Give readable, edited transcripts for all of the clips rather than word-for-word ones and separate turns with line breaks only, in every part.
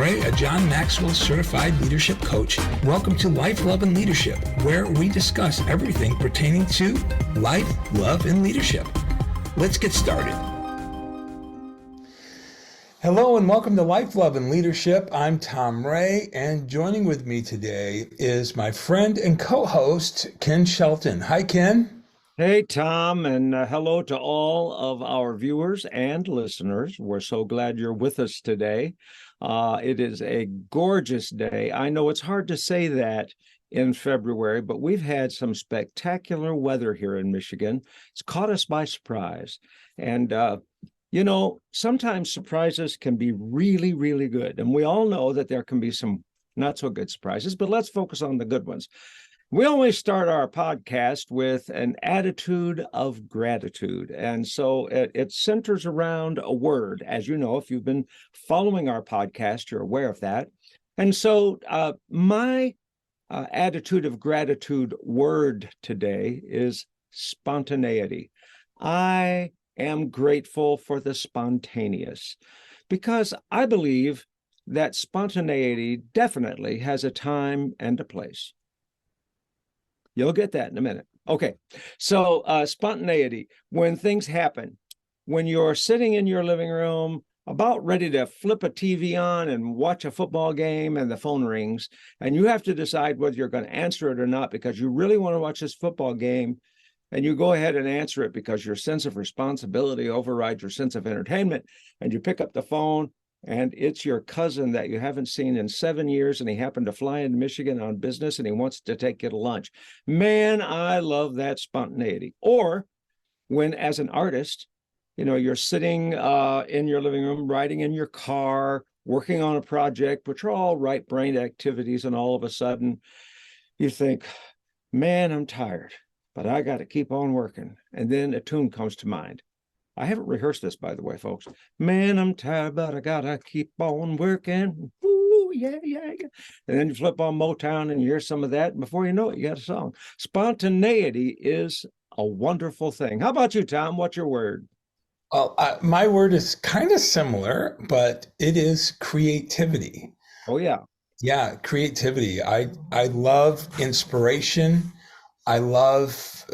Ray, a John Maxwell certified leadership coach. Welcome to Life, Love, and Leadership, where we discuss everything pertaining to life, love, and leadership. Let's get started. Hello and welcome to Life, Love, and Leadership. I'm Tom Ray, and joining with me today is my friend and co-host, Ken Shelton. Hi, Ken.
Hey, Tom, and hello to all of our viewers and listeners. We're so glad you're with us today. It is a gorgeous day. I know it's hard to say that in February, but we've had some spectacular weather here in Michigan. It's caught us by surprise. And, sometimes surprises can be really, really good. And we all know that there can be some not so good surprises, but let's focus on the good ones. We always start our podcast with an attitude of gratitude. And so it centers around a word. As you know, if you've been following our podcast, you're aware of that. And so my attitude of gratitude word today is spontaneity. I am grateful for the spontaneous because I believe that spontaneity definitely has a time and a place. You'll get that in a minute. Okay, so spontaneity, when things happen, when you're sitting in your living room, about ready to flip a TV on and watch a football game and the phone rings, and you have to decide whether you're going to answer it or not because you really want to watch this football game, and you go ahead and answer it because your sense of responsibility overrides your sense of entertainment, and you pick up the phone, and it's your cousin that you haven't seen in 7 years, and he happened to fly into Michigan on business, and he wants to take you to lunch. Man, I love that spontaneity. Or when, as an artist, you're sitting in your living room, riding in your car, working on a project, which are all right-brained activities, and all of a sudden you think, man, I'm tired, but I got to keep on working. And then a tune comes to mind. I haven't rehearsed this, by the way, folks. Man, I'm tired, but I gotta keep on working. Ooh, yeah. And then you flip on Motown and you hear some of that. And before you know it, you got a song. Spontaneity is a wonderful thing. How about you, Tom? What's your word?
Well, my word is kind of similar, but it is creativity.
Oh, yeah.
Yeah, creativity. I love inspiration. I love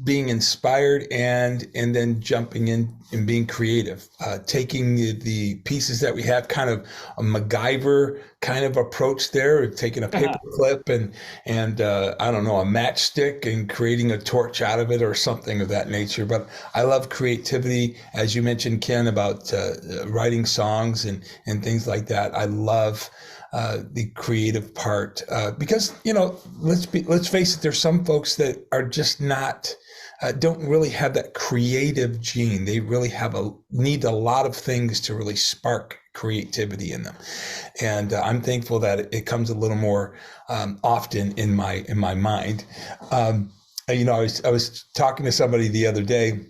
being inspired and then jumping in and being creative, taking the pieces that we have, kind of a MacGyver kind of approach there, taking a paper clip and I don't know, a matchstick and creating a torch out of it or something of that nature. But I love creativity, as you mentioned, Ken, about writing songs and things like that. I love the creative part, because let's face it, there's some folks that are just not don't really have that creative gene. They really need a lot of things to really spark creativity in them, and I'm thankful that it comes a little more often in my mind. I was talking to somebody the other day,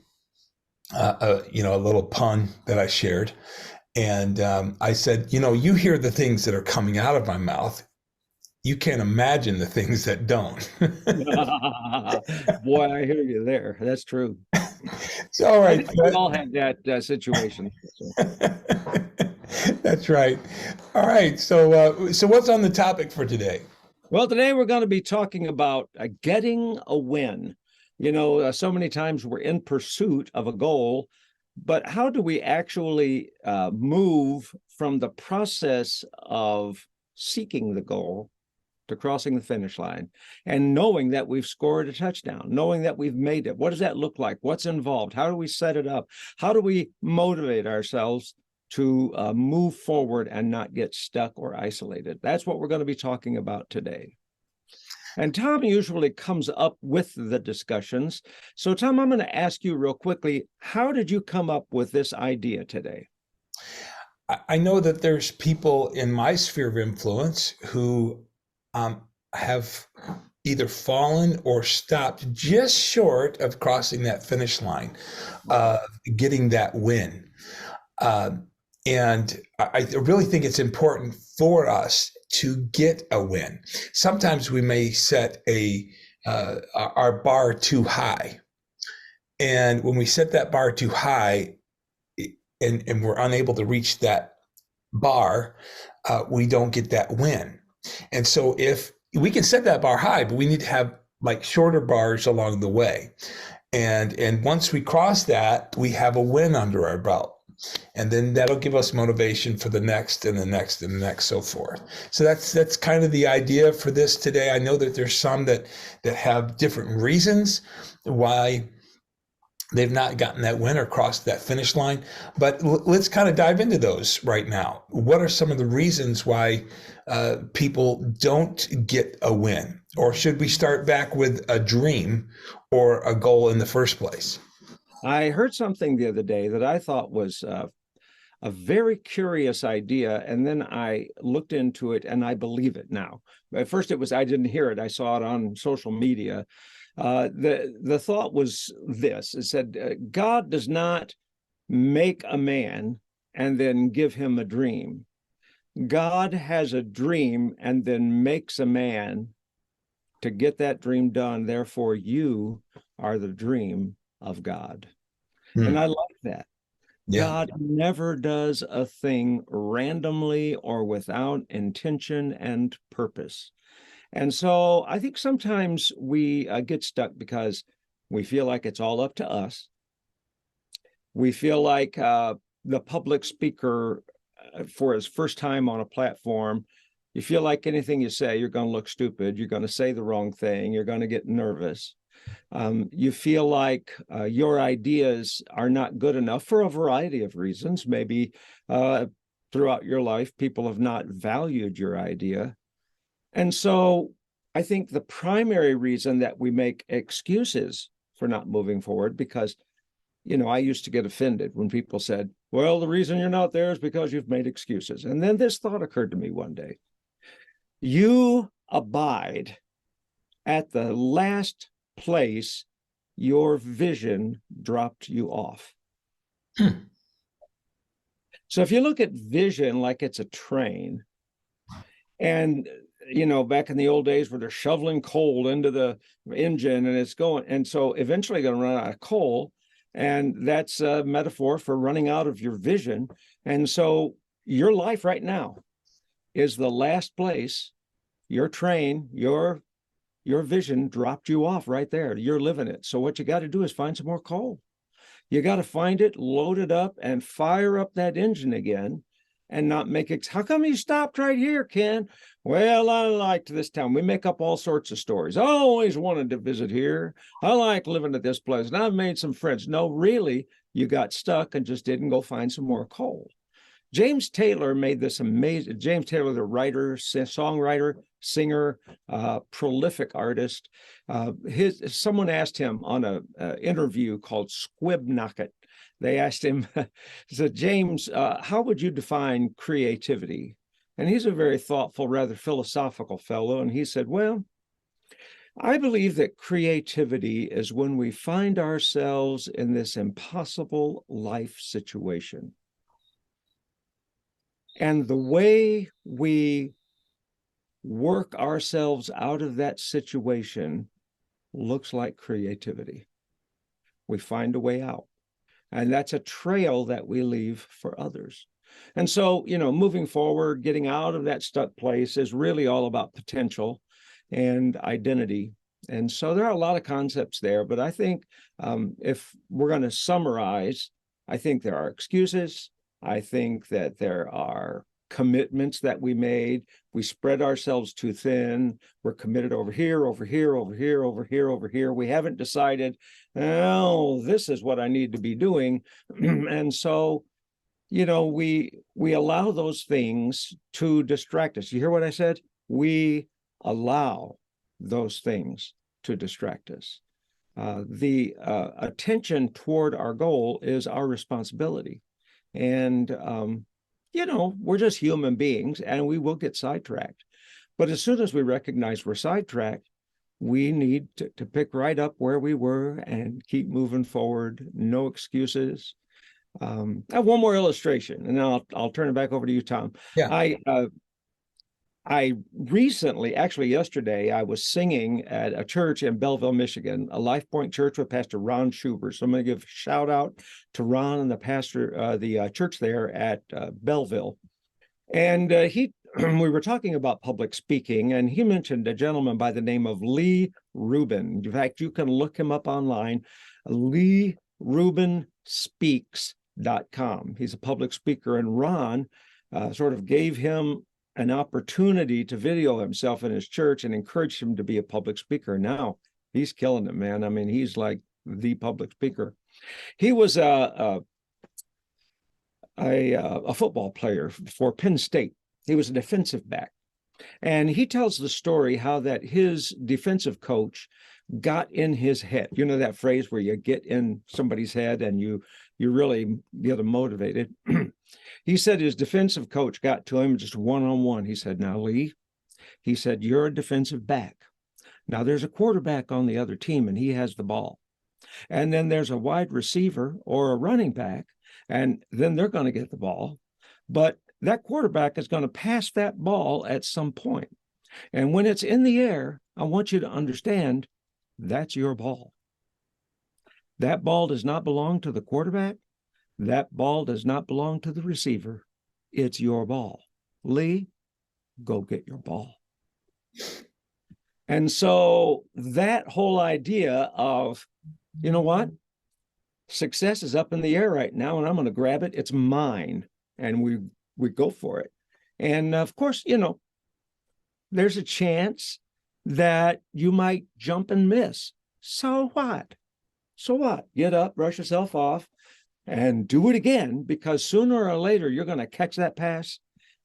a little pun that I shared. And I said, you hear the things that are coming out of my mouth. You can't imagine the things that don't.
Boy, I hear you there. That's true.
So, all right.
We all had that situation. So.
That's right. All right. So what's on the topic for today?
Well, today we're going to be talking about getting a win. So many times we're in pursuit of a goal, but how do we actually move from the process of seeking the goal to crossing the finish line and knowing that we've scored a touchdown, knowing that we've made it? What does that look like? What's involved? How do we set it up? How do we motivate ourselves to move forward and not get stuck or isolated? That's what we're going to be talking about today. And Tom usually comes up with the discussions. So, Tom, I'm going to ask you real quickly, how did you come up with this idea today?
I know that there's people in my sphere of influence who have either fallen or stopped just short of crossing that finish line, getting that win. And I really think it's important for us to get a win. Sometimes we may set our bar too high. And when we set that bar too high and we're unable to reach that bar, we don't get that win. And so if we can set that bar high, but we need to have like shorter bars along the way. And once we cross that, we have a win under our belt. And then that'll give us motivation for the next and the next and the next, so forth. So that's kind of the idea for this today. I know that there's some that have different reasons why they've not gotten that win or crossed that finish line. But let's kind of dive into those right now. What are some of the reasons why people don't get a win? Or should we start back with a dream or a goal in the first place?
I heard something the other day that I thought was a very curious idea, and then I looked into it and I believe it now. At first I didn't hear it. I saw it on social media. The thought was this. It said, God does not make a man and then give him a dream. God has a dream and then makes a man to get that dream done. Therefore, you are the dream of God. And I like that. Yeah. God never does a thing randomly or without intention and purpose. And so I think sometimes we get stuck because we feel like it's all up to us. We feel like the public speaker for his first time on a platform, you feel like anything you say, you're going to look stupid. You're going to say the wrong thing. You're going to get nervous. You feel like your ideas are not good enough for a variety of reasons. Maybe throughout your life, people have not valued your idea. And so I think the primary reason that we make excuses for not moving forward, because, I used to get offended when people said, well, the reason you're not there is because you've made excuses. And then this thought occurred to me one day. You abide at the last place your vision dropped you off. So if you look at vision like it's a train, and back in the old days where they're shoveling coal into the engine and it's going, and so eventually going to run out of coal, and that's a metaphor for running out of your vision. And so your life right now is the last place your train, your vision dropped you off right there. You're living it. So what you got to do is find some more coal. You got to find it, load it up, and fire up that engine again, and not make it. How come you stopped right here, Ken? Well, I liked this town. We make up all sorts of stories. I always wanted to visit here. I like living at this place, and I've made some friends. No, really, you got stuck and just didn't go find some more coal. James Taylor made this amazing. James Taylor, the writer, songwriter, singer, prolific artist. Someone asked him on an interview called Squib Knocket. They asked him, said, James, how would you define creativity? And he's a very thoughtful, rather philosophical fellow. And he said, well, I believe that creativity is when we find ourselves in this impossible life situation. And the way we work ourselves out of that situation looks like creativity. We find a way out. And that's a trail that we leave for others. And so, moving forward, getting out of that stuck place is really all about potential and identity. And so there are a lot of concepts there, but I think if we're going to summarize, I think there are excuses. I think that there are commitments that we made. We spread ourselves too thin. We're committed over here, over here, over here, over here, over here. We haven't decided, oh, this is what I need to be doing. And so, we allow those things to distract us. You hear what I said? We allow those things to distract us. The attention toward our goal is our responsibility. And, we're just human beings and we will get sidetracked. But as soon as we recognize we're sidetracked, we need to pick right up where we were and keep moving forward. No excuses. I have one more illustration, and then I'll turn it back over to you, Tom. Yeah. I recently, actually yesterday, I was singing at a church in Belleville, Michigan, a Life Point church with Pastor Ron Schubert. So I'm going to give a shout out to Ron and the pastor, the church there at Belleville. And he we were talking about public speaking, and he mentioned a gentleman by the name of Lee Rubin. In fact, you can look him up online, 𝙤𝙤𝙙 He's a public speaker, and Ron sort of gave him an opportunity to video himself in his church and encouraged him to be a public speaker. Now he's killing it, man. I mean, he's like the public speaker. He was a football player for Penn State. He was a defensive back. And he tells the story how that his defensive coach got in his head. You know that phrase where you get in somebody's head and you really get them motivated. He said his defensive coach got to him just one-on-one. He said, "Now, Lee," he said, "you're a defensive back. Now, there's a quarterback on the other team, and he has the ball. And then there's a wide receiver or a running back, and then they're going to get the ball. But that quarterback is going to pass that ball at some point. And when it's in the air, I want you to understand that's your ball. That ball does not belong to the quarterback. That ball does not belong to the receiver. It's your ball. Lee, go get your ball." And so that whole idea of, you know what? Success is up in the air right now, and I'm going to grab it. It's mine. And we go for it. And of course, you know, there's a chance that you might jump and miss. So what? So what? Get up, brush yourself off, and do it again, because sooner or later, you're going to catch that pass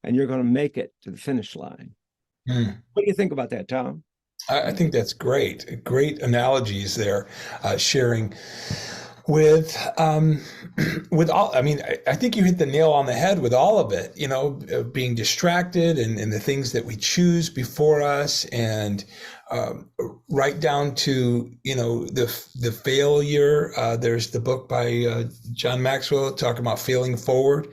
and you're going to make it to the finish line. What do you think about that, Tom?
I think that's great. Great analogies there, sharing with all. I mean, I think you hit the nail on the head with all of it, you know, being distracted and the things that we choose before us, and right down to, you know, the failure. There's the book by John Maxwell talking about failing forward.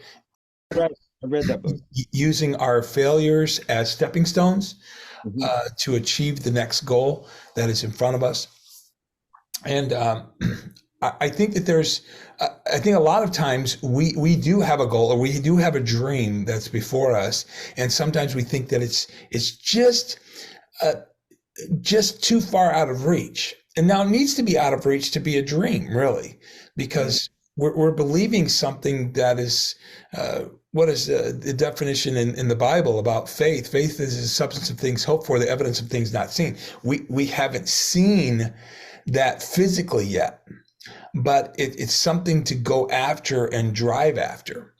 Right. I read that book.
Using our failures as stepping stones to achieve the next goal that is in front of us. And I think that I think a lot of times we do have a goal, or we do have a dream that's before us. And sometimes we think that it's just too far out of reach. And now it needs to be out of reach to be a dream, really, because we're believing something that is, what is the definition in the Bible about faith? Faith is the substance of things hoped for, the evidence of things not seen. We haven't seen that physically yet, but it's something to go after and drive after.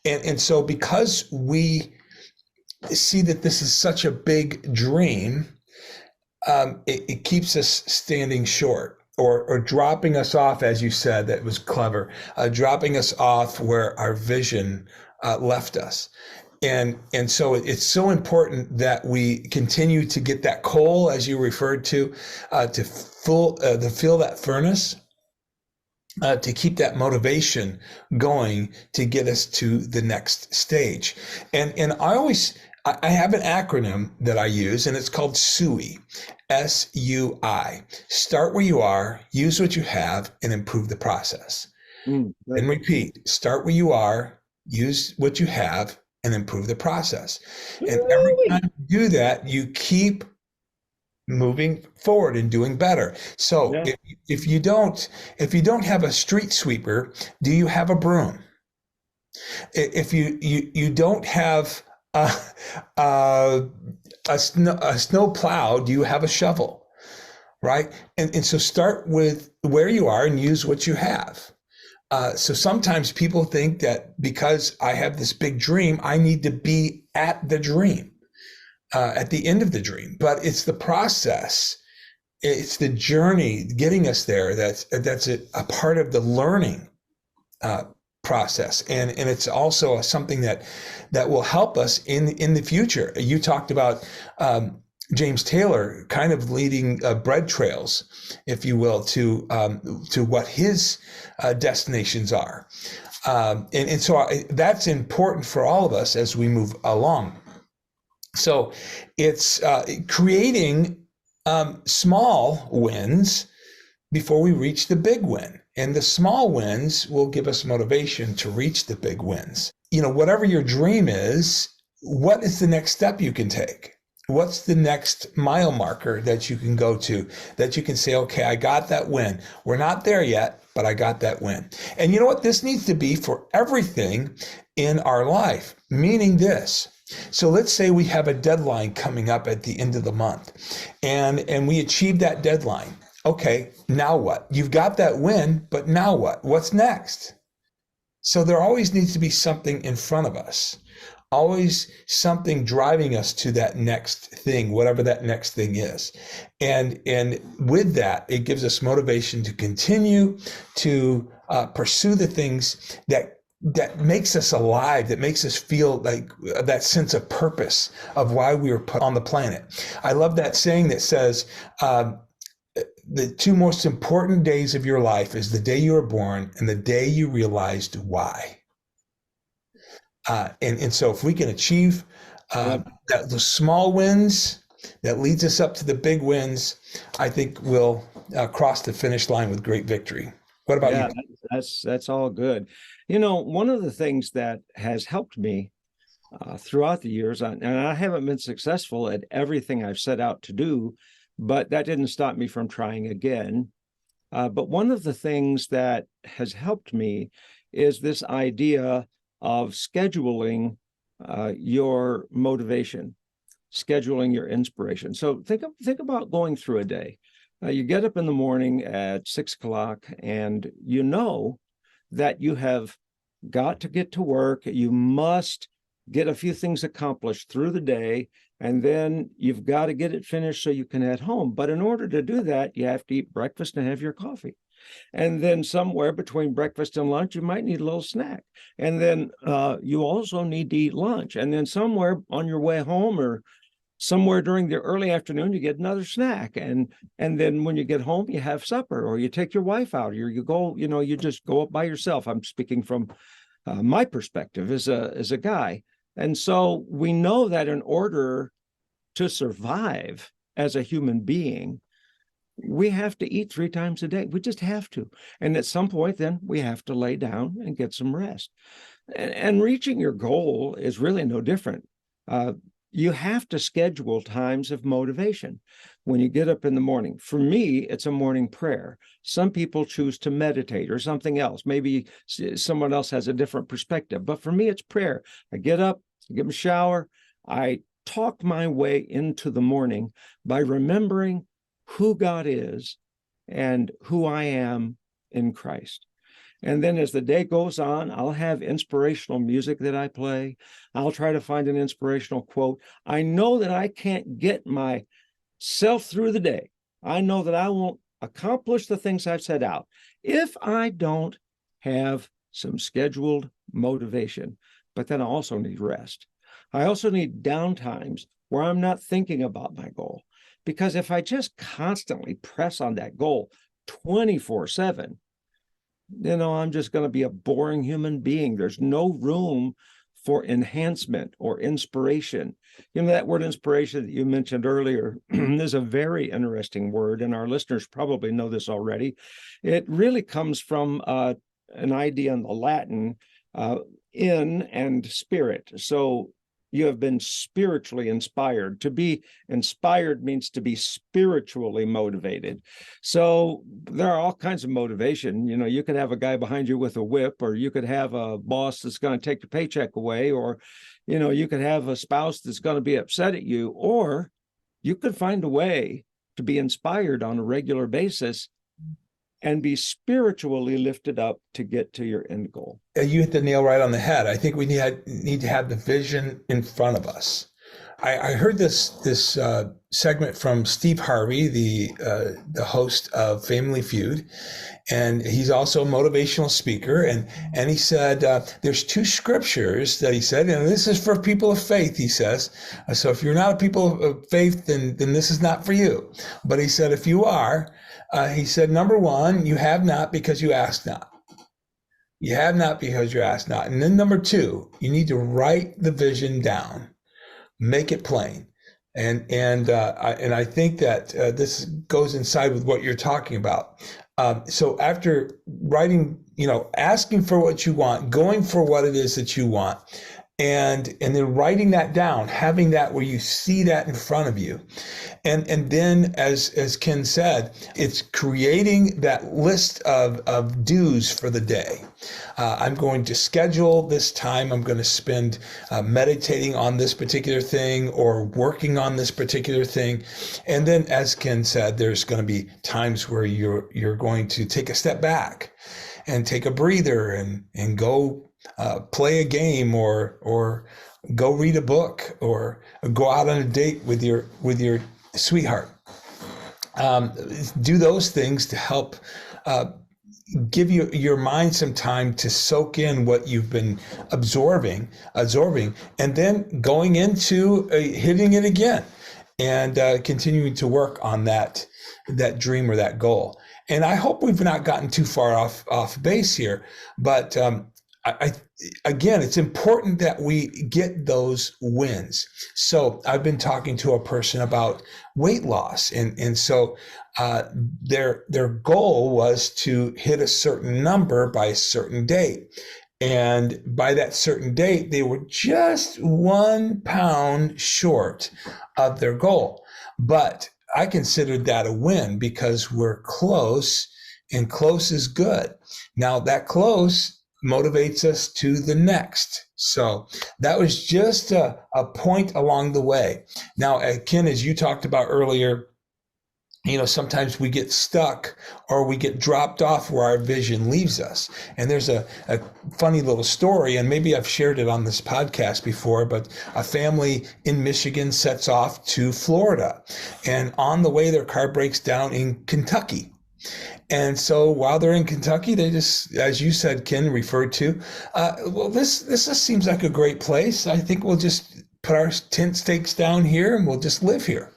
And so because we see that this is such a big dream, it keeps us standing short, or dropping us off, as you said, that was clever, dropping us off where our vision left us. And so it's so important that we continue to get that coal, as you referred to fill that furnace, to keep that motivation going to get us to the next stage. And I have an acronym that I use, and it's called SUI, SUI. Start where you are, use what you have, and improve the process. And repeat, start where you are, use what you have, and improve the process. And every time you do that, you keep moving forward and doing better. So if you don't have a street sweeper, do you have a broom? If you don't have a snow plow, do you have a shovel? Right? And so start with where you are and use what you have. So sometimes people think that because I have this big dream, I need to be at the dream, at the end of the dream. But it's the process, it's the journey getting us there that's a part of the learning process, and it's also something that will help us in the future. You talked about James Taylor kind of leading bread trails, if you will, to what his destinations are, and so that's important for all of us as we move along. So it's creating small wins before we reach the big win. And the small wins will give us motivation to reach the big wins. You know, whatever your dream is, what is the next step you can take? What's the next mile marker that you can go to, that you can say, okay, I got that win. We're not there yet, but I got that win. And you know what? This needs to be for everything in our life, meaning this. So let's say we have a deadline coming up at the end of the month, and we achieve that deadline. Okay, now what? You've got that win, but now what? What's next? So there always needs to be something in front of us, always something driving us to that next thing, whatever that next thing is. And with that, it gives us motivation to continue to pursue the things that makes us alive, that makes us feel like that sense of purpose of why we were put on the planet. I love that saying that says, the two most important days of your life is the day you were born and the day you realized why. And so if we can achieve the small wins that leads us up to the big wins, I think we'll cross the finish line with great victory. What about you?
That's all good. You know, one of the things that has helped me throughout the years, and I haven't been successful at everything I've set out to do, but that didn't stop me from trying again. But one of the things that has helped me is this idea of scheduling your motivation, scheduling your inspiration. So think about going through a day. You get up in the morning at 6 o'clock and you know that you have got to get to work. You must get a few things accomplished through the day, and then you've got to get it finished so you can head home. But in order to do that, you have to eat breakfast and have your coffee. And then somewhere between breakfast and lunch, you might need a little snack. And then you also need to eat lunch. And then somewhere on your way home or somewhere during the early afternoon, you get another snack. And then when you get home, you have supper, or you take your wife out, or you go, you just go up by yourself. I'm speaking from my perspective as a guy. And so we know that in order to survive as a human being, we have to eat 3 times a day. We just have to. And at some point, then we have to lay down and get some rest. And reaching your goal is really no different. You have to schedule times of motivation when you get up in the morning. For me, it's a morning prayer. Some people choose to meditate or something else. Maybe someone else has a different perspective. But for me, it's prayer. I get up, I get a shower. I talk my way into the morning by remembering who God is and who I am in Christ. And then as the day goes on, I'll have inspirational music that I play. I'll try to find an inspirational quote. I know that I can't get myself through the day. I know that I won't accomplish the things I've set out if I don't have some scheduled motivation. But then I also need rest. I also need downtimes where I'm not thinking about my goal. Because if I just constantly press on that goal 24/7, I'm just going to be a boring human being. There's no room for enhancement or inspiration. That word inspiration that you mentioned earlier is a very interesting word, and our listeners probably know this already. It really comes from an idea in the Latin, in and spirit. So you have been spiritually inspired. To be inspired means to be spiritually motivated. So there are all kinds of motivation. You could have a guy behind you with a whip, or you could have a boss that's going to take your paycheck away, or, you could have a spouse that's going to be upset at you, or you could find a way to be inspired on a regular basis and be spiritually lifted up to get to your end goal.
You hit the nail right on the head. I think we need to have the vision in front of us. I heard this segment from Steve Harvey, the host of Family Feud, and he's also a motivational speaker. And he said there's 2 scriptures that he said, and this is for people of faith. He says, so if you're not a people of faith, then this is not for you. But he said, if you are, he said, number 1, you have not because you ask not. You have not because you ask not. And then number 2, you need to write the vision down, make it plain. And I think that this goes inside with what you're talking about. So after writing, asking for what you want, going for what it is that you want, and then writing that down, having that where you see that in front of you. And then as Ken said, it's creating that list of do's for the day. I'm going to schedule this time. I'm going to spend meditating on this particular thing or working on this particular thing. And then, as Ken said, there's going to be times where you're going to take a step back and take a breather and go play a game or go read a book or go out on a date with your sweetheart. Do those things to help give your mind some time to soak in what you've been absorbing, and then going into hitting it again and continuing to work on that dream or that goal. And I hope we've not gotten too far off base here, but again, it's important that we get those wins. So I've been talking to a person about weight loss, and so their goal was to hit a certain number by a certain date. And by that certain date, they were just 1 pound short of their goal. But I considered that a win because we're close, and close is good. Now, that close motivates us to the next. So that was just a point along the way. Now, Ken, as you talked about earlier, sometimes we get stuck or we get dropped off where our vision leaves us. And there's a funny little story, and maybe I've shared it on this podcast before, but a family in Michigan sets off to Florida. And on the way, their car breaks down in Kentucky. And so while they're in Kentucky, they just, as you said, Ken, referred to, well, this just seems like a great place. I think we'll just put our tent stakes down here and we'll just live here.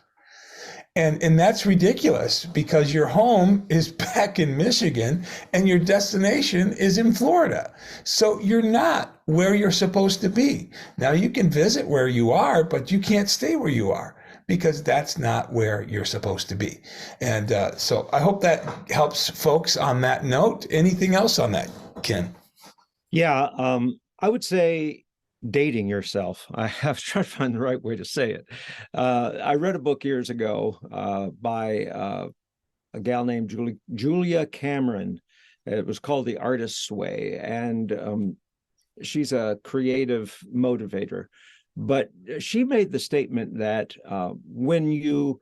And that's ridiculous because your home is back in Michigan and your destination is in Florida. So you're not where you're supposed to be. Now you can visit where you are, but you can't stay where you are because that's not where you're supposed to be. And so I hope that helps folks on that note. Anything else on that, Ken?
Yeah, I would say dating yourself. I have tried to find the right way to say it. I read a book years ago by a gal named Julia Cameron. It was called The Artist's Way, and she's a creative motivator. But she made the statement that when you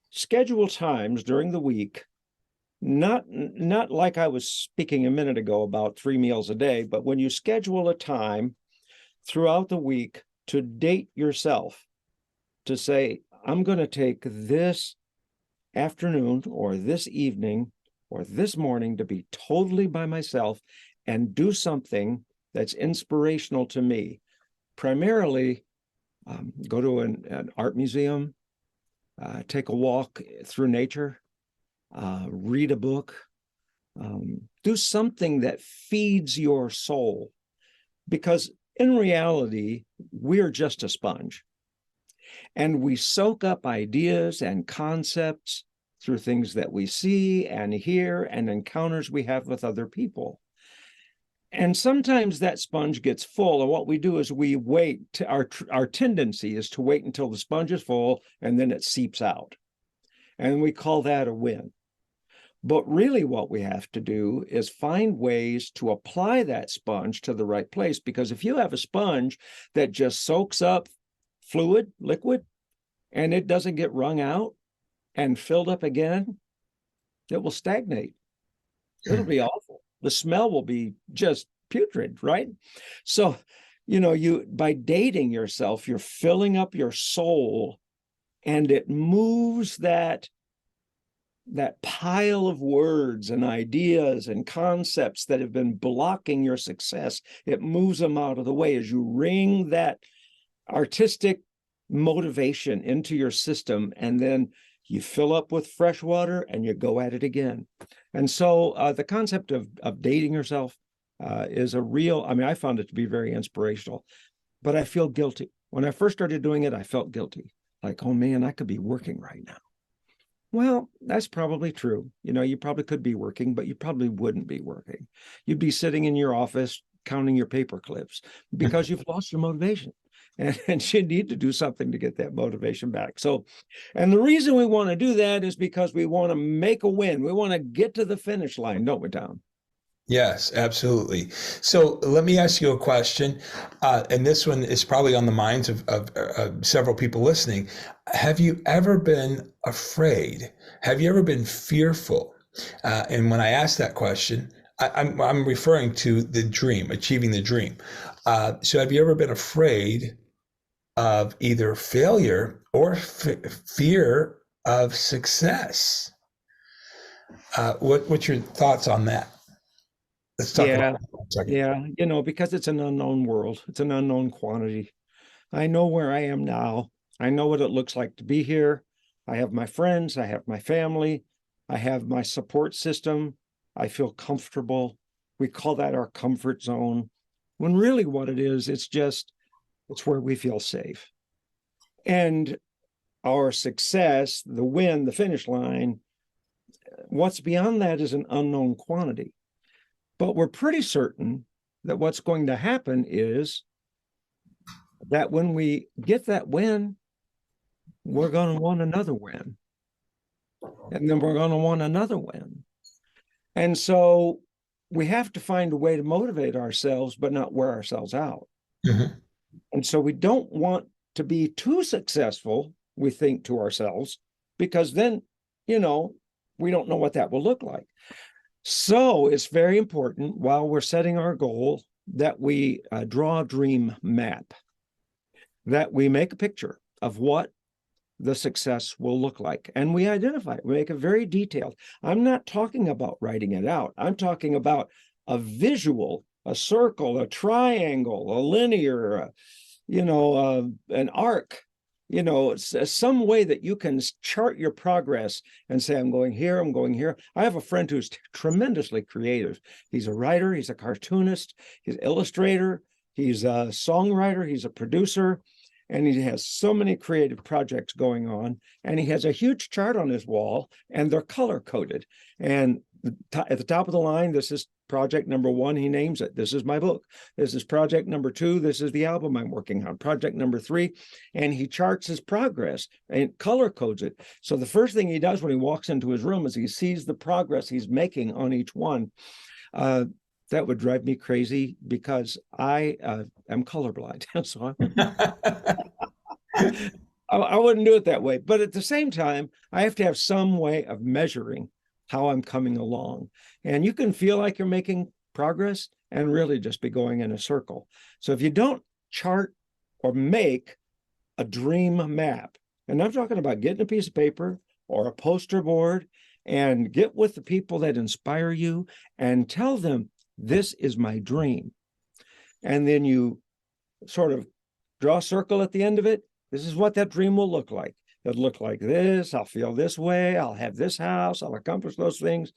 schedule times during the week, not like I was speaking a minute ago about 3 meals a day, but when you schedule a time throughout the week to date yourself, to say, I'm going to take this afternoon or this evening or this morning to be totally by myself and do something that's inspirational to me. Primarily, go to an art museum, take a walk through nature, read a book, do something that feeds your soul. Because in reality, we're just a sponge. And we soak up ideas and concepts through things that we see and hear and encounters we have with other people. And sometimes that sponge gets full, and what we do is we wait. Our tendency is to wait until the sponge is full, and then it seeps out. And we call that a win. But really what we have to do is find ways to apply that sponge to the right place. Because if you have a sponge that just soaks up fluid, liquid, and it doesn't get wrung out and filled up again, it will stagnate. It'll be awful. The smell will be just putrid, right? So, by dating yourself, you're filling up your soul, and it moves that pile of words and ideas and concepts that have been blocking your success. It moves them out of the way as you wring that artistic motivation into your system, and then you fill up with fresh water and you go at it again. And so the concept of dating yourself is a real, I found it to be very inspirational, but I feel guilty. When I first started doing it, I felt guilty. Like, oh man, I could be working right now. Well, that's probably true. You probably could be working, but you probably wouldn't be working. You'd be sitting in your office counting your paper clips because you've lost your motivation. And you need to do something to get that motivation back. So, and the reason we want to do that is because we want to make a win. We want to get to the finish line, don't we, Tom?
Yes, absolutely. So let me ask you a question, and this one is probably on the minds of several people listening. Have you ever been afraid? Have you ever been fearful? And when I ask that question, I'm referring to the dream, achieving the dream. So have you ever been afraid of either failure or fear of success? What's your thoughts on that? Let's talk about that for a second.
Yeah, you know, because it's an unknown world. It's an unknown quantity. I know where I am now. I know what it looks like to be here. I have my friends. I have my family. I have my support system. I feel comfortable. We call that our comfort zone. When really what it is, it's where we feel safe. And our success, the win, the finish line, what's beyond that is an unknown quantity. But we're pretty certain that what's going to happen is that when we get that win, we're going to want another win. And then we're going to want another win. And so we have to find a way to motivate ourselves, but not wear ourselves out.
Mm-hmm.
And so we don't want to be too successful, we think to ourselves, because then, you know, we don't know what that will look like. So it's very important while we're setting our goal that we draw a dream map, that we make a picture of what the success will look like. And we identify it, we make it very detailed. I'm not talking about writing it out. I'm talking about a visual, a circle, a triangle, a linear, an arc, it's some way that you can chart your progress and say, I'm going here, I'm going here. I have a friend who's tremendously creative. He's a writer, he's a cartoonist, he's an illustrator, he's a songwriter, he's a producer, and he has so many creative projects going on. And he has a huge chart on his wall, and they're color coded. And at the top of the line, this is project number 1, he names it. This is my book. This is project number 2. This is the album I'm working on. Project number 3. And he charts his progress and color codes it. So the first thing he does when he walks into his room is he sees the progress he's making on each one. That would drive me crazy because I am colorblind. So I wouldn't do it that way. But at the same time, I have to have some way of measuring how I'm coming along. And you can feel like you're making progress and really just be going in a circle. So if you don't chart or make a dream map, and I'm talking about getting a piece of paper or a poster board and get with the people that inspire you and tell them, this is my dream. And then you sort of draw a circle at the end of it. This is what that dream will look like. It'll look like this. I'll feel this way. I'll have this house. I'll accomplish those things.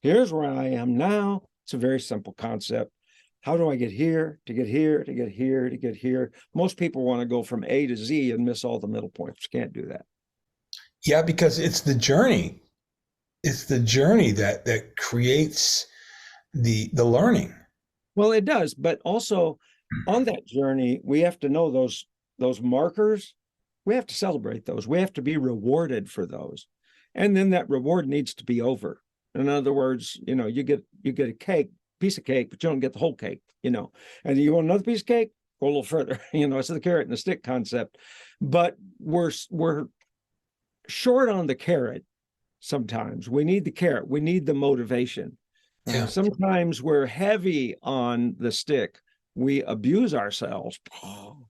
Here's where I am now. It's a very simple concept. How do I get here, to get here, to get here, to get here? Most people want to go from A to Z and miss all the middle points. Can't do that.
Yeah, because it's the journey. It's the journey that creates the learning.
Well, it does, but also on that journey, we have to know those markers. We have to celebrate those. We have to be rewarded for those. And then that reward needs to be over. In other words, you get a piece of cake, but you don't get the whole cake, and you want another piece of cake, go a little further. It's the carrot and the stick concept. But we're short on the carrot sometimes. We need the carrot. We need the motivation.
Yeah.
Sometimes we're heavy on the stick. We abuse ourselves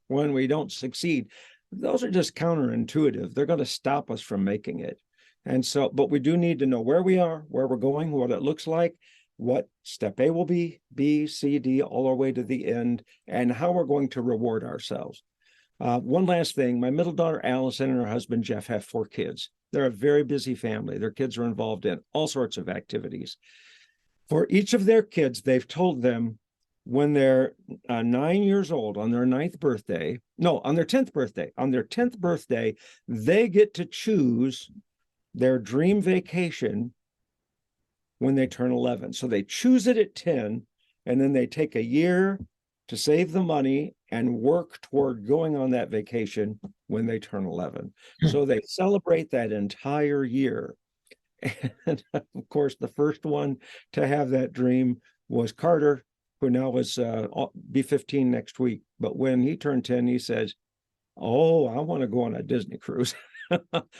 when we don't succeed. Those are just counterintuitive. They're going to stop us from making it. And so, but we do need to know where we are, where we're going, what it looks like, what step A will be, B, C, D, all our way to the end, and how we're going to reward ourselves. One last thing, my middle daughter, Allison, and her husband, Jeff, have 4 kids. They're a very busy family. Their kids are involved in all sorts of activities. For each of their kids, they've told them when they're 9 years old, on their 10th birthday, they get to choose their dream vacation when they turn 11. So they choose it at 10, and then they take a year to save the money and work toward going on that vacation when they turn 11. So they celebrate that entire year. And of course, the first one to have that dream was Carter, who now is be 15 next week. But when he turned 10, he says, "Oh, I want to go on a Disney cruise."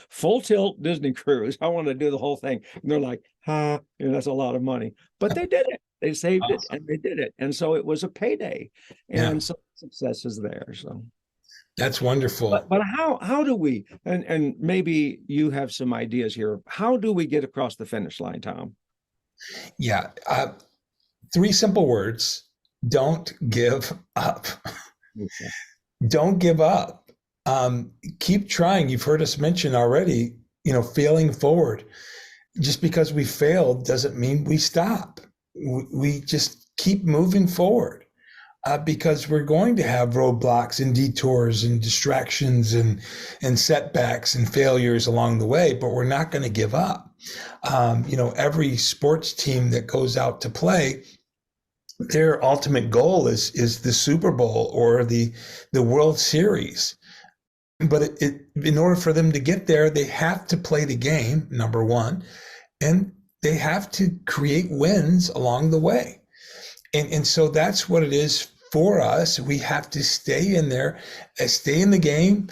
Full tilt Disney cruise. I want to do the whole thing. And they're like, that's a lot of money. But they did it. They saved it and they did it. And so it was a payday. And so success is there. So
that's wonderful.
But how do we, and maybe you have some ideas here, how do we get across the finish line, Tom?
Yeah. 3 simple words. Don't give up. Okay. Don't give up. Keep trying. You've heard us mention already, failing forward. Just because we failed doesn't mean we stop. We just keep moving forward, because we're going to have roadblocks and detours and distractions and setbacks and failures along the way, but we're not going to give up. Every sports team that goes out to play, their ultimate goal is the Super Bowl or the World Series. But in order for them to get there, they have to play the game, number one, and they have to create wins along the way. And so that's what it is for us. We have to stay in there, stay in the game,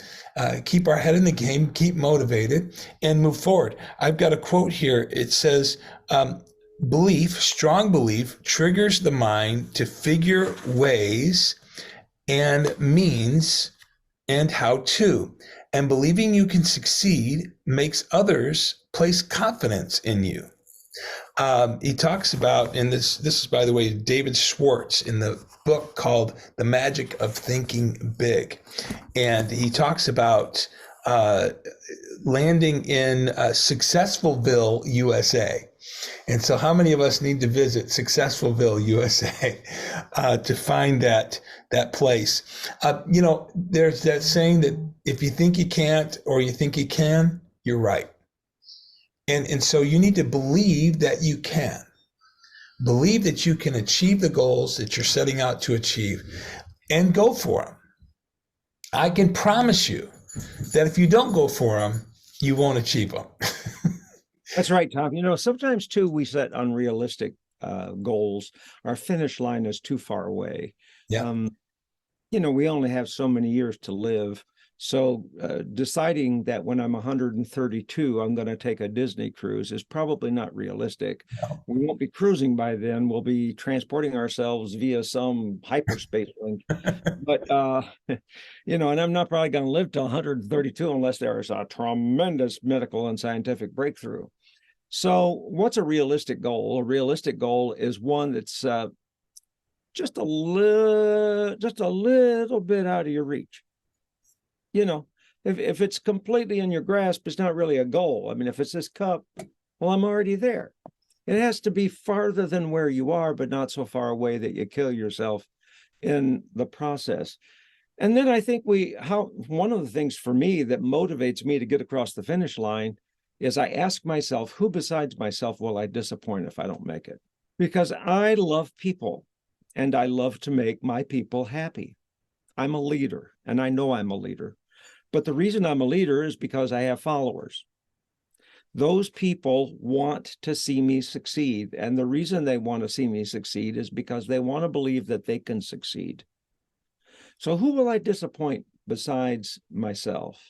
keep our head in the game, keep motivated, and move forward. I've got a quote here. It says, strong belief triggers the mind to figure ways and means and how to. And believing you can succeed makes others place confidence in you. He talks about, and this is, by the way, David Schwartz in the book called The Magic of Thinking Big. And he talks about landing in Successfulville, USA. And so how many of us need to visit Successfulville, USA to find that place? There's that saying that if you think you can't or you think you can, you're right. And so you need to believe that you can. Believe that you can achieve the goals that you're setting out to achieve and go for them. I can promise you that if you don't go for them, you won't achieve them.
That's right, Tom. Sometimes too, we set unrealistic goals. Our finish line is too far away.
Yeah.
We only have so many years to live. So deciding that when I'm 132, I'm going to take a Disney cruise is probably not realistic. No. We won't be cruising by then. We'll be transporting ourselves via some hyperspace link. But, and I'm not probably going to live to 132 unless there is a tremendous medical and scientific breakthrough. So what's a realistic goal? A realistic goal is one that's just a little bit out of your reach. If it's completely in your grasp, it's not really a goal. I mean, if it's this cup, well, I'm already there. It has to be farther than where you are, but not so far away that you kill yourself in the process. And then I think one of the things for me that motivates me to get across the finish line is I ask myself, who besides myself will I disappoint if I don't make it? Because I love people and I love to make my people happy. I'm a leader and I know I'm a leader. But the reason I'm a leader is because I have followers. Those people want to see me succeed. And the reason they want to see me succeed is because they want to believe that they can succeed. So who will I disappoint besides myself?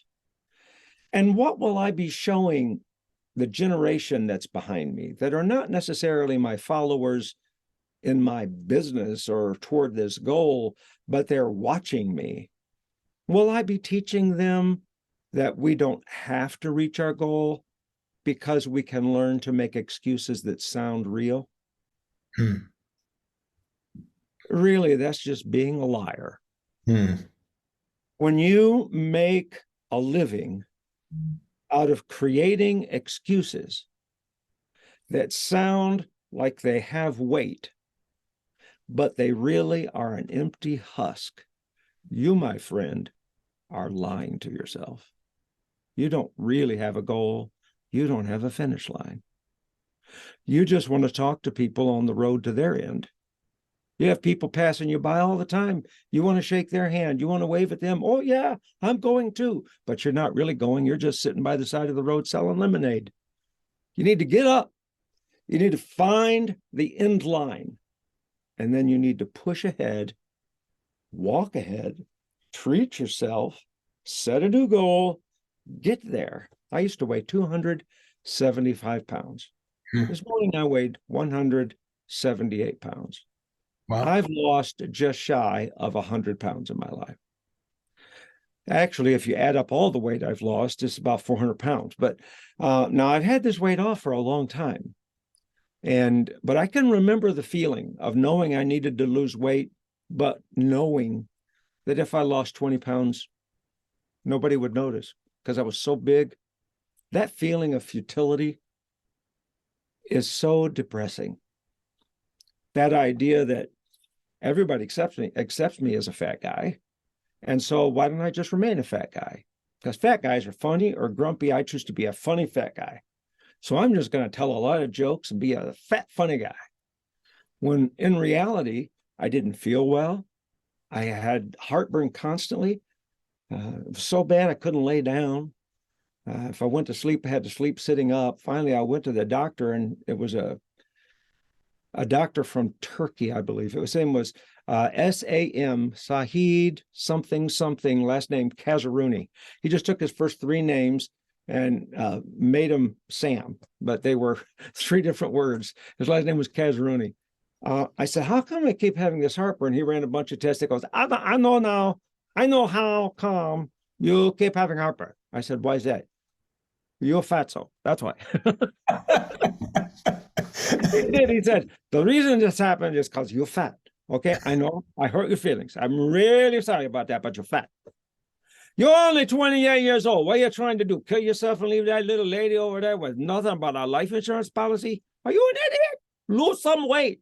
And what will I be showing the generation that's behind me that are not necessarily my followers in my business or toward this goal, but they're watching me? Will I be teaching them that we don't have to reach our goal because we can learn to make excuses that sound real? Really, that's just being a liar. When you make a living out of creating excuses that sound like they have weight, but they really are an empty husk, you, my friend, are lying to yourself. You don't really have a goal. You don't have a finish line. You just want to talk to people on the road to their end. You have people passing you by all the time. You want to shake their hand. You want to wave at them. Oh, yeah, I'm going too. But you're not really going. You're just sitting by the side of the road selling lemonade. You need to get up. You need to find the end line. And then you need to push ahead, walk ahead, treat yourself, set a new goal, get there. I used to weigh 275 pounds. This morning I weighed 178 pounds.
Wow.
I've lost just shy of 100 pounds in my life. Actually, if you add up all the weight I've lost, it's about 400 pounds. But now I've had this weight off for a long time. But I can remember the feeling of knowing I needed to lose weight, but knowing that if I lost 20 pounds, nobody would notice because I was so big. That feeling of futility is so depressing. That idea that everybody accepts me as a fat guy. And so why don't I just remain a fat guy? Because fat guys are funny or grumpy. I choose to be a funny fat guy. So I'm just going to tell a lot of jokes and be a fat, funny guy. When in reality, I didn't feel well. I had heartburn constantly. It was so bad I couldn't lay down. If I went to sleep, I had to sleep sitting up. Finally, I went to the doctor, and it was a doctor from Turkey, I believe. His name was S.A.M. Sahid something something, last name Kazaruni. He just took his first three names and made them Sam, but they were three different words. His last name was Kazaruni. I said, how come I keep having this heartburn? He ran a bunch of tests. He goes, I know now. I know how come you keep having heartburn. I said, why is that? You're fatso. That's why. He did. He said, the reason this happened is because you're fat. Okay, I know. I hurt your feelings. I'm really sorry about that, but you're fat. You're only 28 years old. What are you trying to do? Kill yourself and leave that little lady over there with nothing but a life insurance policy? Are you an idiot? Lose some weight.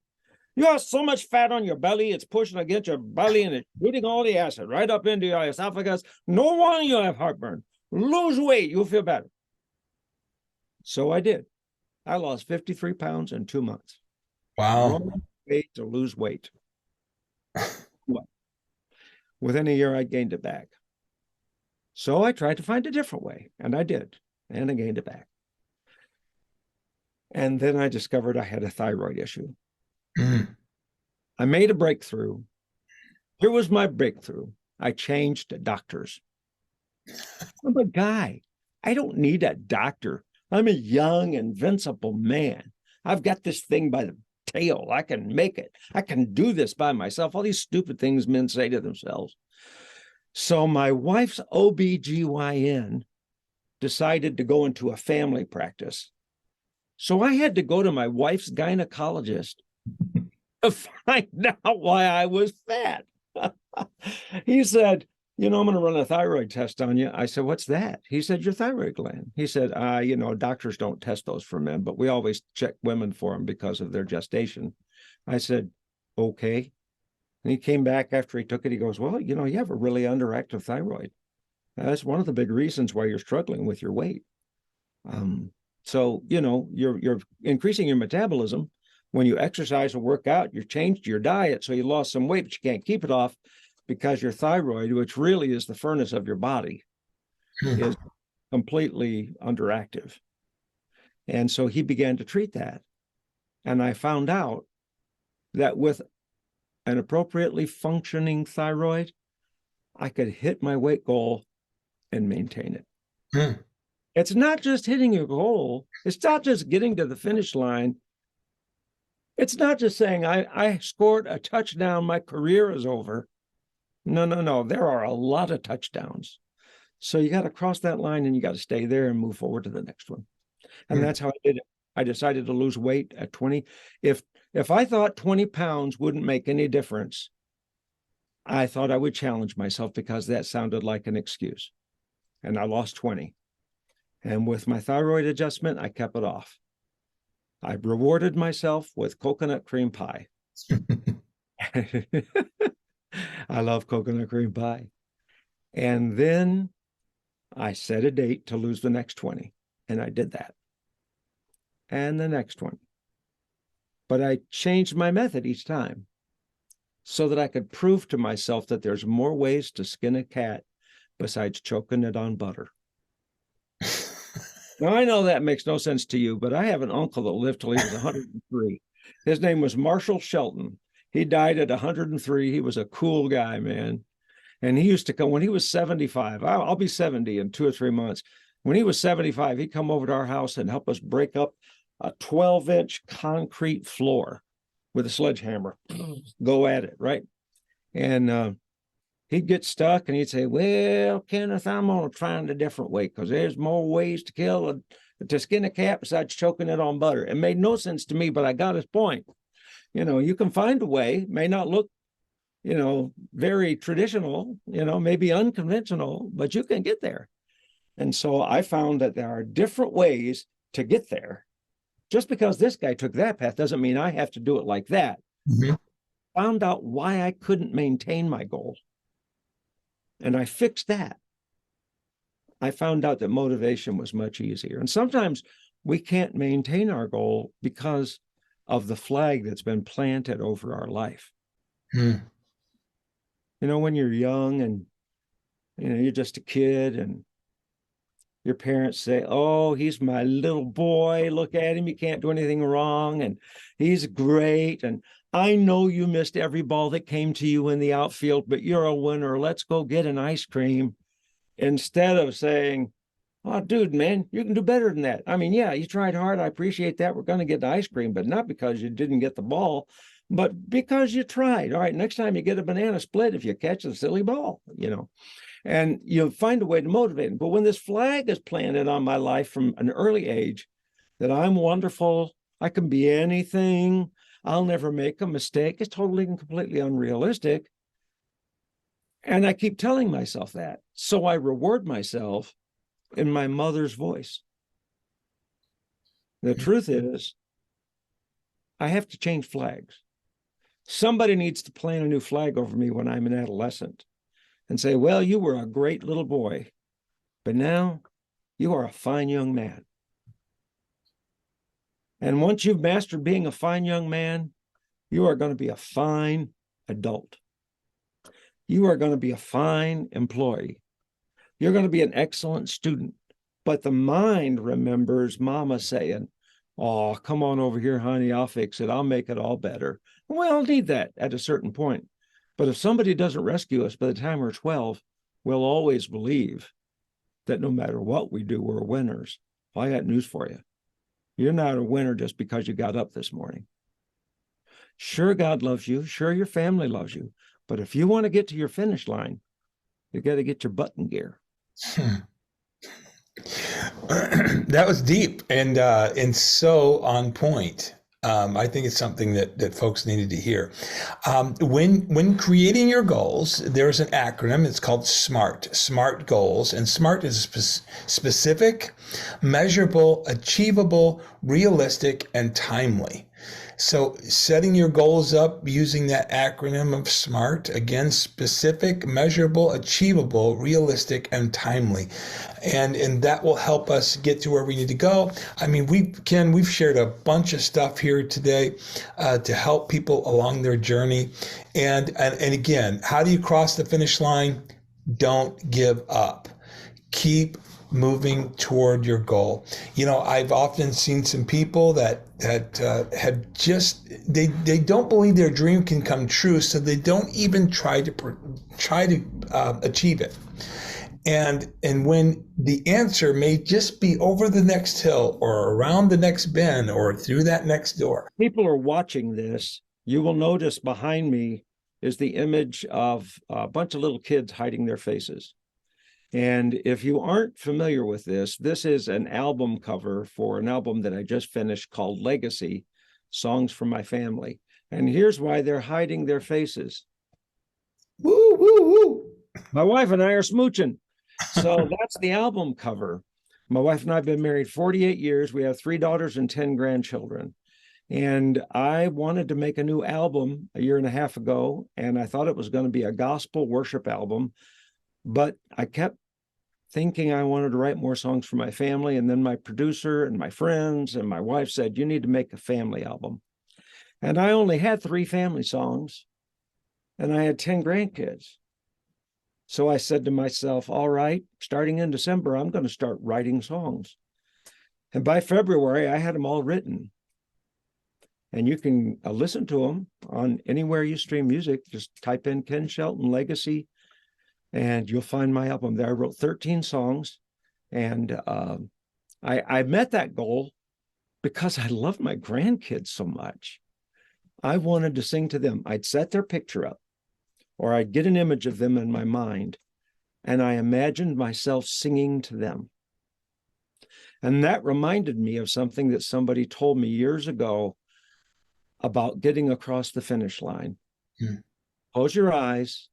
You have so much fat on your belly, it's pushing against your belly and it's shooting all the acid right up into your esophagus. No wonder you'll have heartburn. Lose weight. You'll feel better. So I did. I lost 53 pounds in 2 months.
Wow.
Wrong way to lose weight. What? Within a year, I gained it back. So I tried to find a different way, and I did, and I gained it back. And then I discovered I had a thyroid issue. I made a breakthrough. Here was my breakthrough. I changed doctors. I'm a guy. I don't need a doctor. I'm a young, invincible man. I've got this thing by the tail. I can make it. I can do this by myself. All these stupid things men say to themselves. So my wife's OBGYN decided to go into a family practice. So I had to go to my wife's gynecologist to find out why I was fat. He said, I'm going to run a thyroid test on you. I said, what's that? He said, your thyroid gland. He said, doctors don't test those for men, but we always check women for them because of their gestation. I said, okay. And he came back after he took it. He goes, well, you have a really underactive thyroid. That's one of the big reasons why you're struggling with your weight. So, you're increasing your metabolism. When you exercise or work out, you changed your diet. So you lost some weight, but you can't keep it off because your thyroid, which really is the furnace of your body, is completely underactive. And so he began to treat that. And I found out that with an appropriately functioning thyroid, I could hit my weight goal and maintain it. It's not just hitting your goal. It's not just getting to the finish line. It's not just saying, I scored a touchdown, my career is over. No. There are a lot of touchdowns. So you got to cross that line and you got to stay there and move forward to the next one. And that's how I did it. I decided to lose weight at 20. If I thought 20 pounds wouldn't make any difference, I thought I would challenge myself because that sounded like an excuse. And I lost 20. And with my thyroid adjustment, I kept it off. I rewarded myself with coconut cream pie. I love coconut cream pie. And then I set a date to lose the next 20. And I did that. And the next one. But I changed my method each time. so that I could prove to myself that there's more ways to skin a cat besides choking it on butter. Now, I know that makes no sense to you, but I have an uncle that lived till he was 103. His name was Marshall Shelton. He died at 103. He was a cool guy, man. And he used to come when he was 75. I'll be 70 in 2 or 3 months. When he was 75, he'd come over to our house and help us break up a 12-inch concrete floor with a sledgehammer. Go at it, right? And he'd get stuck and he'd say, well, Kenneth, I'm going to find a different way because there's more ways to skin a cat besides choking it on butter. It made no sense to me, but I got his point. You can find a way, may not look, very traditional, maybe unconventional, but you can get there. And so I found that there are different ways to get there. Just because this guy took that path doesn't mean I have to do it like that.
Mm-hmm.
Found out why I couldn't maintain my goal. And I fixed that. I found out that motivation was much easier. And sometimes we can't maintain our goal because of the flag that's been planted over our life.
Mm.
When you're young and, you're just a kid and your parents say, oh, he's my little boy. Look at him. You can't do anything wrong. And he's great. And I know you missed every ball that came to you in the outfield, but you're a winner. Let's go get an ice cream. Instead of saying, oh, dude, man, you can do better than that. I mean, yeah, you tried hard. I appreciate that. We're going to get the ice cream, but not because you didn't get the ball, but because you tried. All right, next time you get a banana split if you catch the silly ball, and you'll find a way to motivate them. But when this flag is planted on my life from an early age, that I'm wonderful, I can be anything, I'll never make a mistake, it's totally and completely unrealistic. And I keep telling myself that. So I reward myself in my mother's voice. The truth is, I have to change flags. Somebody needs to plant a new flag over me when I'm an adolescent and say, well, you were a great little boy, but now you are a fine young man. And once you've mastered being a fine young man, you are going to be a fine adult. You are going to be a fine employee. You're going to be an excellent student. But the mind remembers mama saying, oh, come on over here, honey, I'll fix it. I'll make it all better. Well, I'll need that at a certain point. But if somebody doesn't rescue us by the time we're 12, we'll always believe that no matter what we do, we're winners. Well, I got news for you. You're not a winner just because you got up this morning. Sure, God loves you. Sure, your family loves you. But if you want to get to your finish line, you got to get your butt in gear.
That was deep and so on point. I think it's something that folks needed to hear. When creating your goals, there's an acronym. It's called SMART goals. And SMART is specific, measurable, achievable, realistic, and timely. So setting your goals up using that acronym of SMART, again, specific, measurable, achievable, realistic, and timely. And that will help us get to where we need to go. I mean, we've shared a bunch of stuff here today to help people along their journey. And again, how do you cross the finish line? Don't give up. Keep moving toward your goal. I've often seen some people that have just they don't believe their dream can come true, so they don't even try to achieve it. And when the answer may just be over the next hill or around the next bend or through that next door.
People are watching this. You will notice behind me is the image of a bunch of little kids hiding their faces. And if you aren't familiar with this, this is an album cover for an album that I just finished called Legacy, Songs from My Family. And here's why they're hiding their faces.
Woo, woo, woo.
My wife and I are smooching. So that's the album cover. My wife and I have been married 48 years. We have 3 daughters and 10 grandchildren. And I wanted to make a new album a year and a half ago, and I thought it was going to be a gospel worship album. But I kept thinking I wanted to write more songs for my family. And then my producer and my friends and my wife said, you need to make a family album. And I only had 3 family songs. and I had 10 grandkids. So I said to myself, all right, starting in December, I'm going to start writing songs. And by February, I had them all written. And you can listen to them on anywhere you stream music. Just type in Ken Shelton Legacy, and you'll find my album there. I wrote 13 songs, and I met that goal because I love my grandkids so much. I wanted to sing to them. I'd set their picture up, or I'd get an image of them in my mind, and I imagined myself singing to them. And that reminded me of something that somebody told me years ago about getting across the finish line. Close your eyes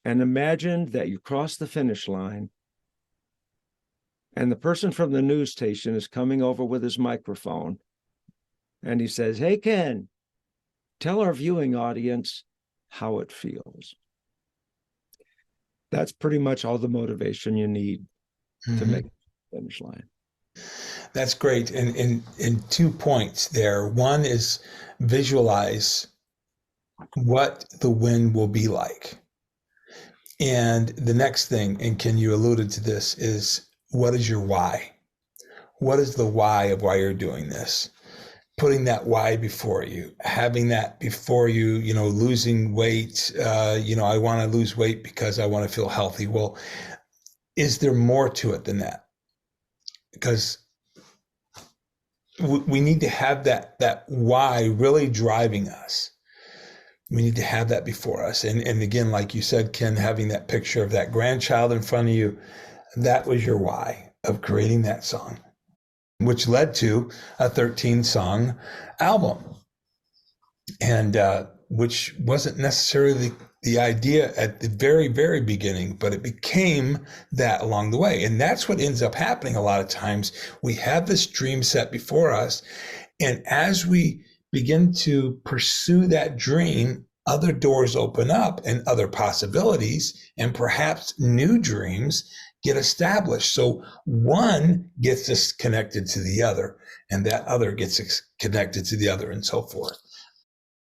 and imagine that you cross the finish line, and the person from the news station is coming over with his microphone, and he says, "Hey, Ken, tell our viewing audience how it feels." That's pretty much all the motivation you need to make the finish line.
That's great. And in 2 points there. One is visualize what the win will be like. And the next thing, and Ken, you alluded to this, is what is your why? What is the why of why you're doing this? Putting that why before you, having that before you, losing weight, I want to lose weight because I want to feel healthy. Well, is there more to it than that? Because we need to have that why really driving us. We need to have that before us. And again, like you said, Ken, having that picture of that grandchild in front of you, that was your why of creating that song, which led to a 13-song album. And which wasn't necessarily the idea at the very, very beginning, but it became that along the way. And that's what ends up happening a lot of times. We have this dream set before us, and as we begin to pursue that dream, other doors open up and other possibilities, and perhaps new dreams get established. So one gets us connected to the other, and that other gets connected to the other, and so forth.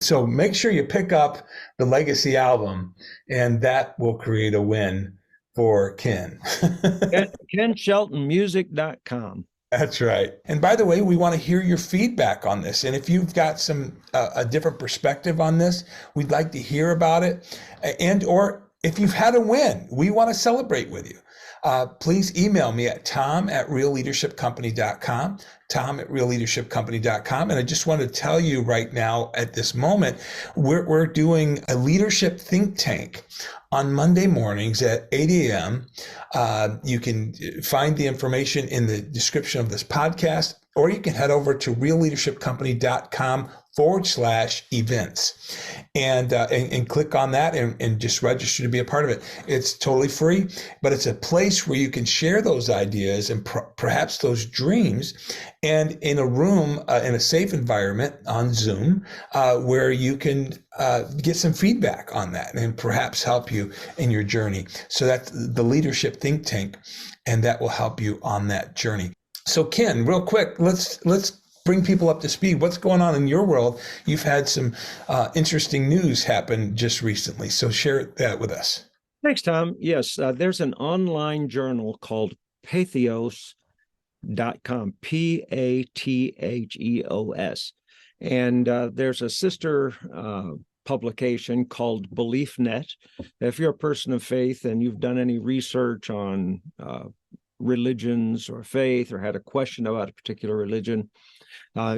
So make sure you pick up the Legacy album, and that will create a win for Ken.
KenSheltonMusic.com.
That's right. And by the way, we want to hear your feedback on this. And if you've got some a different perspective on this, we'd like to hear about it. And or if you've had a win, we want to celebrate with you. Please email me at tom@realleadershipcompany.com, tom@realleadershipcompany.com. And I just want to tell you right now at this moment, we're doing a leadership think tank on Monday mornings at 8 a.m. You can find the information in the description of this podcast, or you can head over to realleadershipcompany.com/events and click on that and just register to be a part of it. It's totally free, but it's a place where you can share those ideas and perhaps those dreams, and in a room, in a safe environment on Zoom, where you can get some feedback on that and perhaps help you in your journey. So that's the Leadership Think Tank, and that will help you on that journey. So Ken, real quick, let's bring people up to speed. What's going on in your world? You've had some interesting news happen just recently, so share that with us.
Thanks, Tom. Yes, there's an online journal called Patheos.com, Patheos. And there's a sister publication called BeliefNet. If you're a person of faith and you've done any research on religions or faith, or had a question about a particular religion,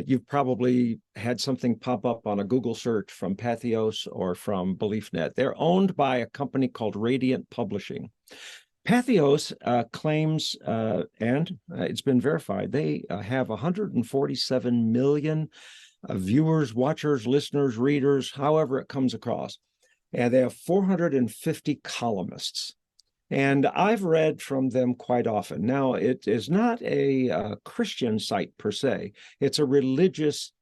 you've probably had something pop up on a Google search from Patheos or from BeliefNet. They're owned by a company called Radiant Publishing. Patheos claims, and it's been verified, they have 147 million viewers, watchers, listeners, readers, however it comes across. And they have 450 columnists. And I've read from them quite often. Now, it is not a Christian site per se. It's a religious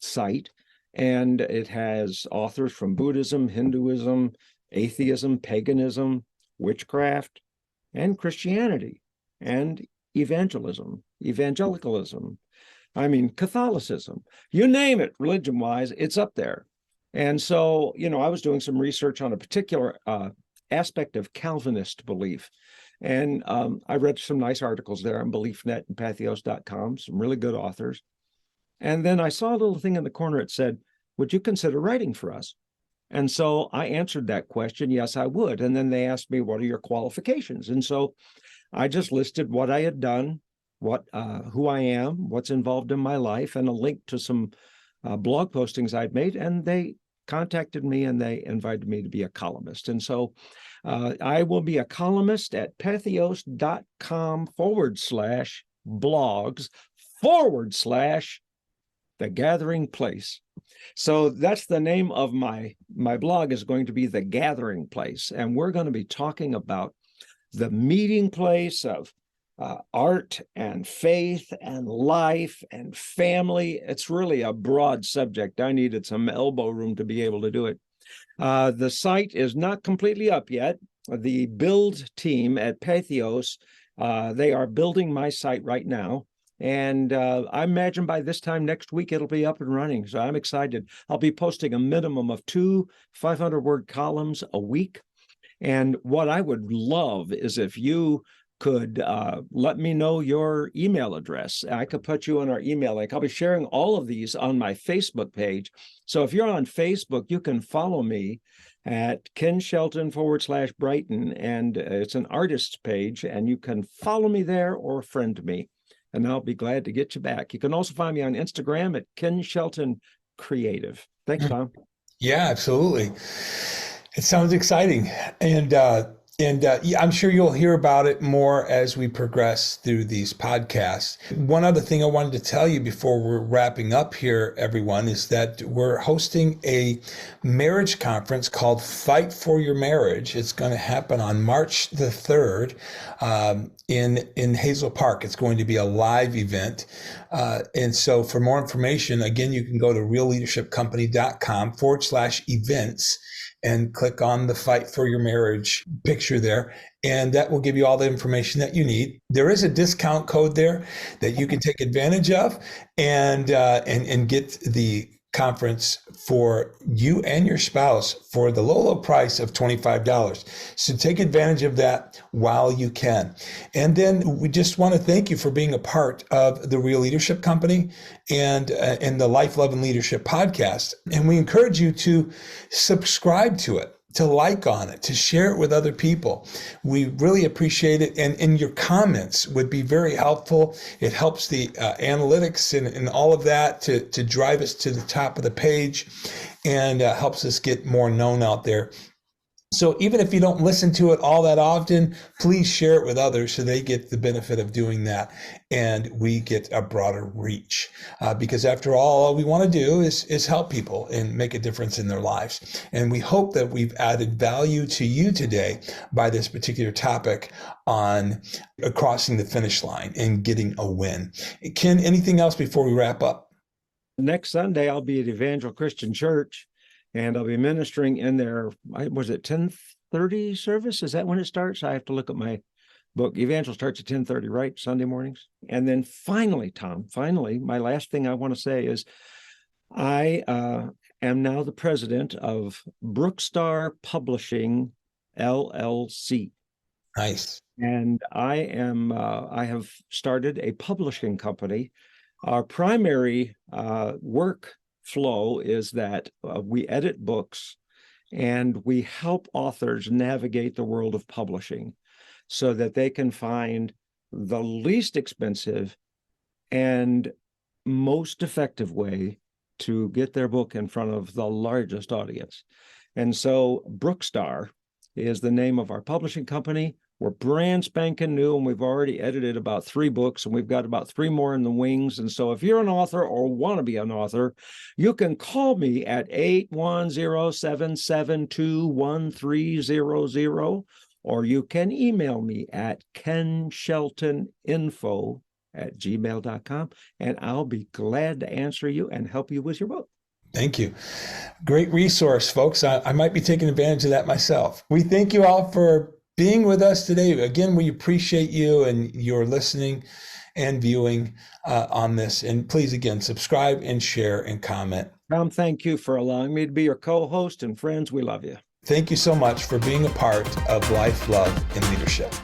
site, and it has authors from Buddhism, Hinduism, atheism, paganism, witchcraft, and Christianity, and evangelicalism, Catholicism. You name it, religion-wise, it's up there. And so, I was doing some research on a particular aspect of Calvinist belief. And I read some nice articles there on BeliefNet and Patheos.com, some really good authors. And then I saw a little thing in the corner. It said, would you consider writing for us? And so I answered that question, yes, I would. And then they asked me, what are your qualifications? And so I just listed what I had done, who I am, what's involved in my life, and a link to some blog postings I'd made. And they contacted me and they invited me to be a columnist. And so I will be a columnist at patheos.com/blogs/The Gathering Place. So that's the name of my blog, is going to be The Gathering Place. And we're going to be talking about the meeting place of art and faith and life and family. It's really a broad subject. I needed some elbow room to be able to do it. The site is not completely up yet. The build team at Patheos, they are building my site right now. And I imagine by this time next week, it'll be up and running. So I'm excited. I'll be posting a minimum of 2 500-word columns a week. And what I would love is if you could let me know your email address. I could put you on our email link. I'll be sharing all of these on my Facebook page. So if you're on Facebook, you can follow me at Ken Shelton /Brighton. And it's an artist's page, and you can follow me there or friend me. And I'll be glad to get you back. You can also find me on Instagram at Ken Shelton Creative. Thanks, Tom.
Yeah, absolutely. It sounds exciting. And yeah, I'm sure you'll hear about it more as we progress through these podcasts. One other thing I wanted to tell you before we're wrapping up here, everyone, is that we're hosting a marriage conference called Fight for Your Marriage. It's going to happen on March the 3rd in Hazel Park. It's going to be a live event. And so for more information, again, you can go to realleadershipcompany.com/events and click on the Fight for Your Marriage picture there. And that will give you all the information that you need. There is a discount code there that you can take advantage of and get the conference for you and your spouse for the low price of $25. So take advantage of that while you can. And then we just want to thank you for being a part of the Real Leadership Company and the Life, Love, and Leadership podcast. And we encourage you to subscribe to it, to like on it, to share it with other people. We really appreciate it. And your comments would be very helpful. It helps the analytics and all of that to drive us to the top of the page, and helps us get more known out there. So even if you don't listen to it all that often, please share it with others so they get the benefit of doing that and we get a broader reach. Because after all we want to do is help people and make a difference in their lives. And we hope that we've added value to you today by this particular topic on crossing the finish line and getting a win. Ken, anything else before we wrap up?
Next Sunday, I'll be at Evangel Christian Church. And I'll be ministering in their, was it 10:30 service? Is that when it starts? I have to look at my book. Evangel starts at 10:30, right? Sunday mornings. And then finally, Tom, my last thing I want to say is I am now the president of Brookstar Publishing, LLC.
Nice.
And I have started a publishing company. Our primary work flow is that we edit books and we help authors navigate the world of publishing so that they can find the least expensive and most effective way to get their book in front of the largest audience. And so Brookstar is the name of our publishing company. We're brand spanking new, and we've already edited about 3 books, and we've got about 3 more in the wings. And so if you're an author or want to be an author, you can call me at 810-772-1300, or you can email me at kensheltoninfo@gmail.com, and I'll be glad to answer you and help you with your book.
Thank you. Great resource, folks. I might be taking advantage of that myself. We thank you all for being with us today. Again, we appreciate you and your listening. and viewing on this. And please, again, subscribe and share and comment.
Tom, thank you for allowing me to be your co-host, and friends, we love you.
Thank you so much for being a part of Life, Love, and Leadership.